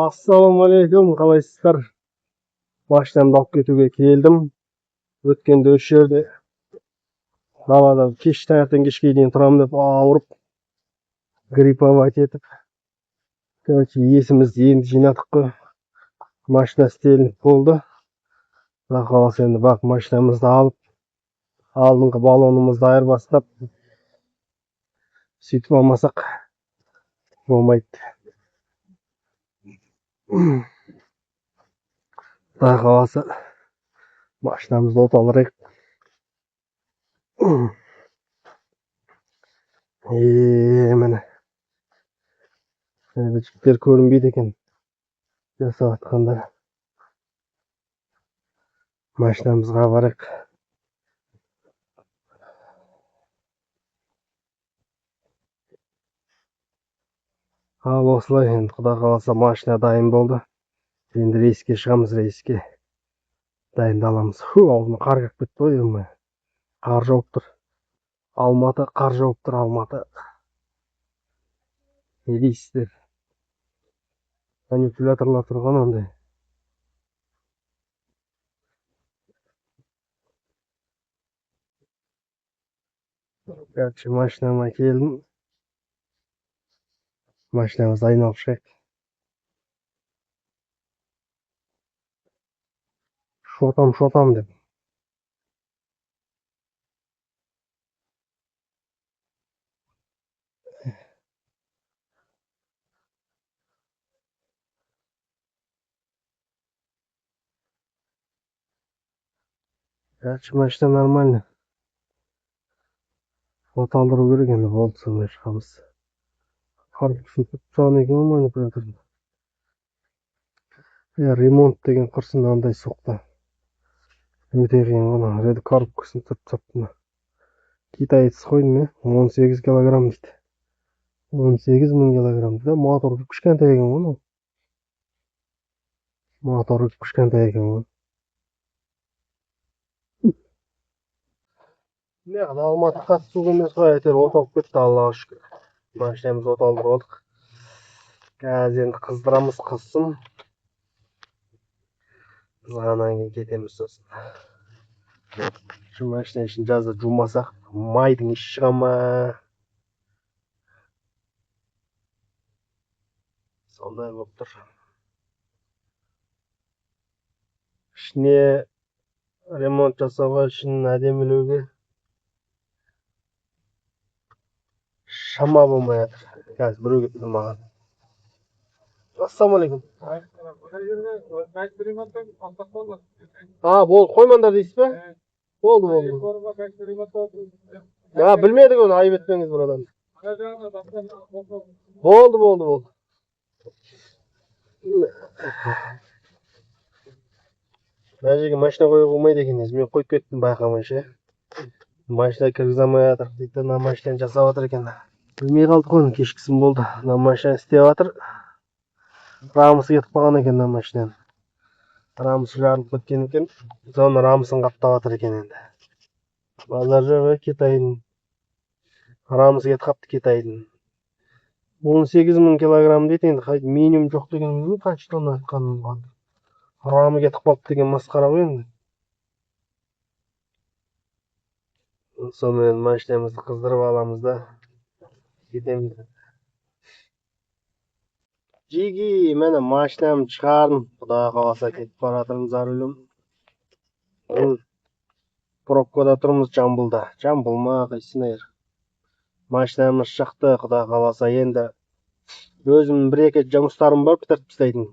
Ассалаумағалейкум, қалайсыздар? Машинамды алып кетуге келдім. Өткенде осы жерде далада таңертең кешке дейін тұрамын деп ауырып, грипповать етіп. Короче, есімізді енді жинадық қой. Машина істелініп болды. Құдай қаласа енді бақ машинамызды алып, алдыңғы баллонымызды айырбастап, сөйтіп алмасақ болмайды. Құдай қаласа машинамызды оталдырайық. Міне жіптер көрінбейді екен жасап жатқандар. Машинамызға барайық. Ал осылай енді құдай қаласа машина дайын болды. Енді рейске шығамыз, рейске дайындаламыз. Аузыма қар кіріп кетті ғой. Қар жауып тұр. Алматы, қар жауып тұр, Алматы. Не дейсіздер? Манипуляторлар тұрған ондай. Короче, машинама келдім. Машинамызды айналып шығайық. Шотам деп. Короче, машина нормально. Оталдыру керек енді, болды сонымен шығамыз. Корпусын тұтсан екен ғой манипуляторды. Ремонт деген құрсын андай соқты. Өте қиын ғой, реді корпусын тұтсаптыны. Китаец қой не? 18 килограмм дейді. 18 мың килограмм дейді. Мотор кішкентай екен ғой. Мотор кішкентай екен ғой. Алматы қатты суық емес қой, әйтеуір оталып кетті, Аллаға шүкір. Машинамыз оталдырып алдық. Қазір енді қыздырамыз, қызсын. Қызғаннан кейін кетеміз сосын. Şu машина ішін жазда жумасақ, майдың іші шыға ма? Сондай болып тұр. Ішіне ремонт жасауға, ішін әдемілеуге шама болмай жатыр. Қазір біреу келді маған. Ассалаумағалейкум. Болды, қоймаңдар дейсіз бе? Болды. Білмедік оны, айып етпеңіз бұрадан. Болды. Мына жерге машина қоюға болмайды екен, мен қойып кеттім байқамайша. Машина кіргізе алмай жатыр дейді, мына машинаны жасап жатыр екен. Білмей қалдық қой, кешкісін болды. Мына машина істеп жатыр. Рамысы кетіп қалған екен мына машинаның. Рамысы жарылып кеткен екен. Соны рамысын қаптап жатыр екен енді. Базар жоқ, Китайдың. Рамысы кетіп қапты Китайдың. 18 мың килограмм дейді, енді минимум жоқ деген білмеймін, қанша тонна айтқанын қалды. Рамы кетіп қалды деген масқара ғой енді. Сонымен машинамызды қыздырып аламыз да кетеміз. Жиги, мені машинамды шығардым. Құдай қаласа кетіп бара жатырмыз за рулем. Пробкада тұрмыз, Жамбылда. Жамбыл ма, қайсына ер. Машинамыз шықты, құдай қаласа енді. Өзім бір-екі жұмыстарым бар, бітіріп тастайтын.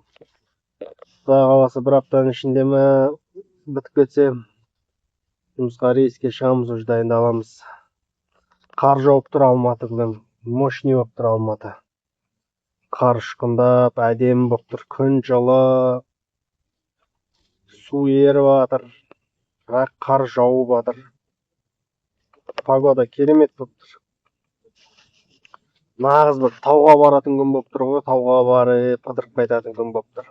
Құдай қаласа бір аптаның ішінде ме бітіп кетсе, жұмысқа рейске шығамыз, уже дайындаламыз. Қар жауып тұр Алматы бүгін. Мощный болып тұр Алматы. Қар ұшқындап, әдемі болып тұр. Күн жылы, су еріп жатыр, бірақ қар жауып жатыр. Погода керемет болып тұр. Нағыз бір тауға баратын күн болып тұр ғой, тауға барып қыдырып қайтатын күн болып тұр.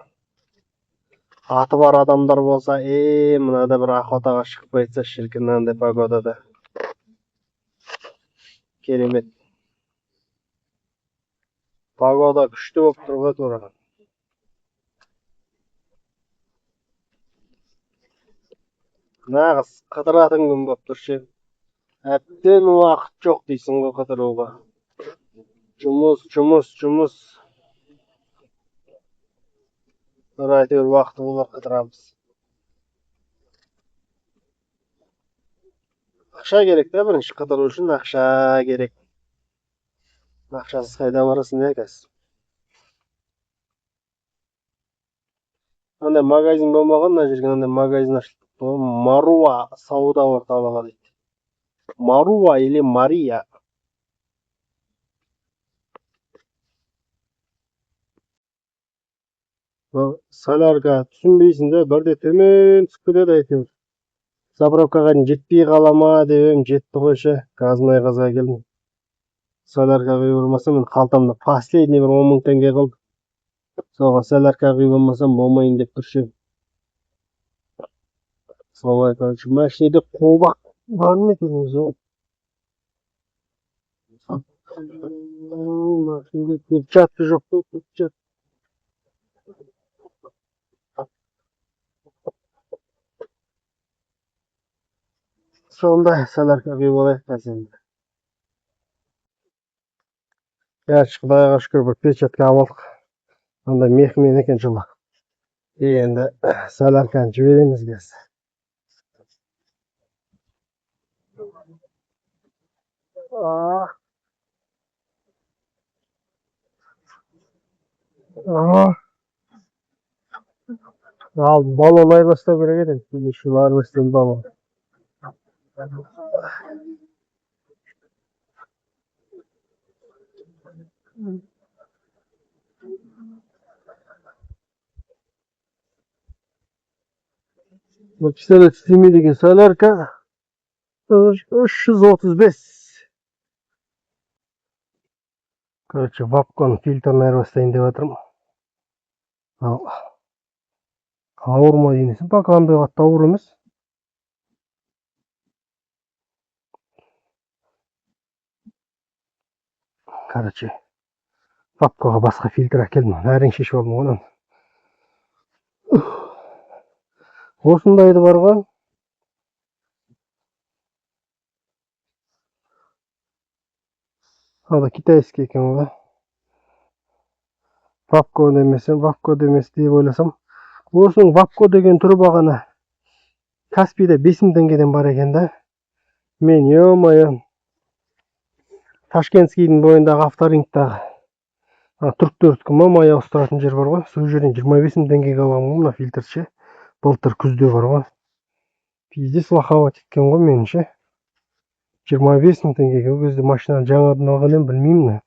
Аты бар адамдар болса, мынада бір охотаға шығып қайтса, шіркін мынандай погодада. Керемет. Погода күшті болып тұр ғой тура. Нағыз қыдыратын күн болып тұр ше. Әбден уақыт жоқ дейсің ғой қыдыруға. Жұмыс, жұмыс, жұмыс. Бір әйтеуір уақыты болар қыдырамыз. Ақша керек та, бірінші қыдыру үшін ақша керек. Ақшасыз қайда барасың иә қазір. Андай магазин болмаған, мына жерге андай магазин ашылды. Маруа сауда орталығы дейді. Маруа или Мария. Солярка түсінбейсің де, бірде төмен түсіп кетеді әйтеуір. Заправкаға дейін жетпей қала ма деп едім, жетті ғой ше. Газмай қазға келдім. Солярка құйып болмасам, мен қалтамда последний бір 10 000 теңге қалды. Соған солярка құйып болмасам болмайын деп тұр ше. Солай, короче, машинеде қобақ бар ма екен өзі? Машинеде перчатка жоқ қой, перчатка. Сонда солярка құйып алайық қазір. Gerçi Құдайға шүкір бір перчатка алдық. Онда мехмен екен жылы. Енді солярканы жібереміз қазір. Al balon ayırmasına göre gelin. Bir şu var mısın balon? Bu pistolet sistemi деген солярка 335. Короче, вапкон фильтрін айырбастайын деп жатырмын. Ауыр ма дейсің? Пока андай қатты ауыр емес. Короче, вапкаға басқа фильтр әкелдім. Әрең шешіп алдым одан. Осындайды бар ғой. Ада китайский екен ғой. Вапко демес деп ойласам. Осының вапко деген түрі бағана Каспийде 5 000 теңгеден бар екен да. Мен ё-моё. Ташкентскийдің бойындағы авторингтағы түріктердікі мамай ауыстыратын жер бар ғой. Сол жерден 25 000 теңгеге аламын мына фильтрше. Былтыр күзде бар ғой. Пиздец лоховать еткен ғой меніңше. 25 000 теңгеге ол кезде машинаны жаңадан алғанын білмеймін.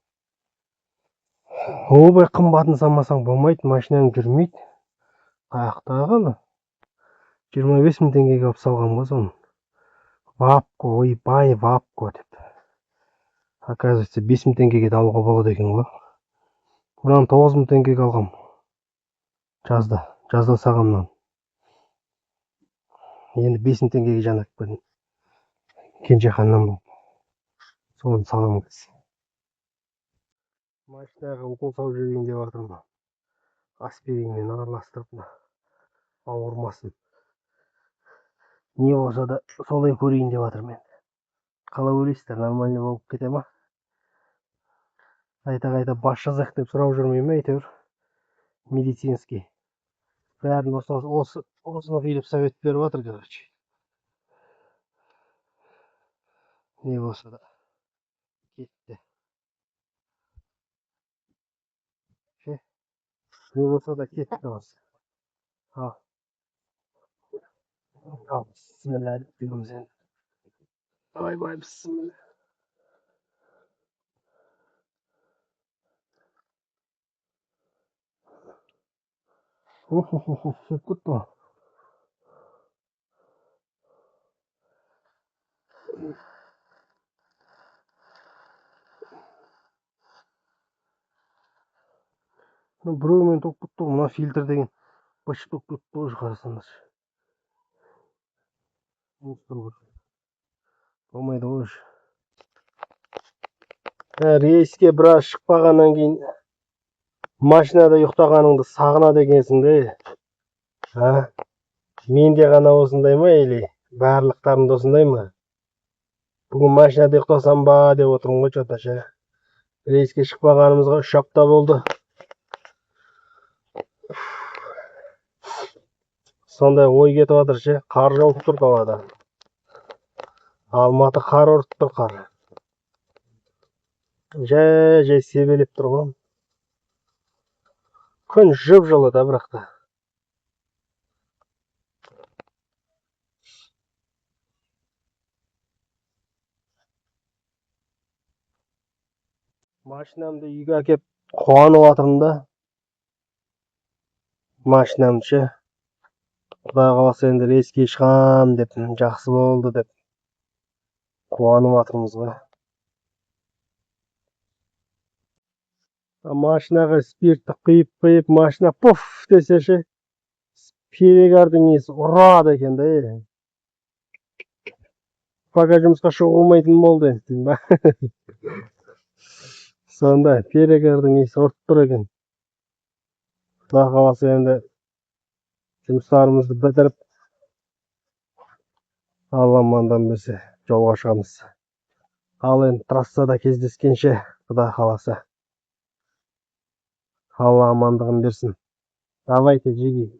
Обай қымбатын салмасаң болмайды, машинаң жүрмейді. Қаяқтағы 25 000 теңгеге алып салған ғой соны. Вапко, ойбай вапко деп. Оказывается, 5 000 теңгеге де алуға болады екен ғой. Бұдан 9 000 теңгеге алғам. Жазда сағамнан. Енді 5 000 теңгеге жанат бердім. Кенжеханнан бұл. Соны салам кез. Машинаға укол салып жүрейін деп жатырмын. Аспиринмен араластырып ауырмасын. Не болса да солай көрейін деп жатырмын. Қалай ойлайсыздар, нормально болып кете ма? Қайта бас жазайық деп сұрап жүрмеймін ме әйтеуір? Медицинский. Бәрін осыны Филипп совет беріп жатыр, короче. Не болса да кетті. Не болса да кетті осы. Ал, бісміллә деп береміз енді. Ойбай, бісміллә. Сөйтіп кетті ғой. Біреумен топ кетті ғой, мына фильтр деген. Башып топ кетті ғой, қарасаңдар. Болмайды ғой. Рейске біраз шықпағаннан кейін машинада ұйықтағаныңды сағынады екенсің де. Менде ғана осындай ма, или Барлықтарың да осындайма? Бүгін машинада ұйықтасам ба деп отырмын ғой чоташа. Рейске шықпағанымызға 3 апта болды. Сондай ой кетіп жатыр ше. Қар жауып тұр далада. Алматы қар ұрып тұр қар. Жай себелеп тұр ғой. Күн жып-жылы да бірақ та. Машинамды үйге әкеп қуанып жатырмын да. Машинамды ше. Құдай қаласа енді рейске шығам деп, жақсы болды деп қуанып жатырмыз ғой. Машинаға спиртті құйып, машина пуф десе ше. Перегардың несі ұрады екен да. Пока жұмысқа шығуға болмайтын болды. Сонда перегардың несі ұрып тұр екен. Құдай қаласа енді жұмыстарымызды бітіріп Алла амандығын берсе жолға шығамыз. Ал енді трассада кездескенше Құдай қаласа Алла амандығын берсін. Давайте, жиги.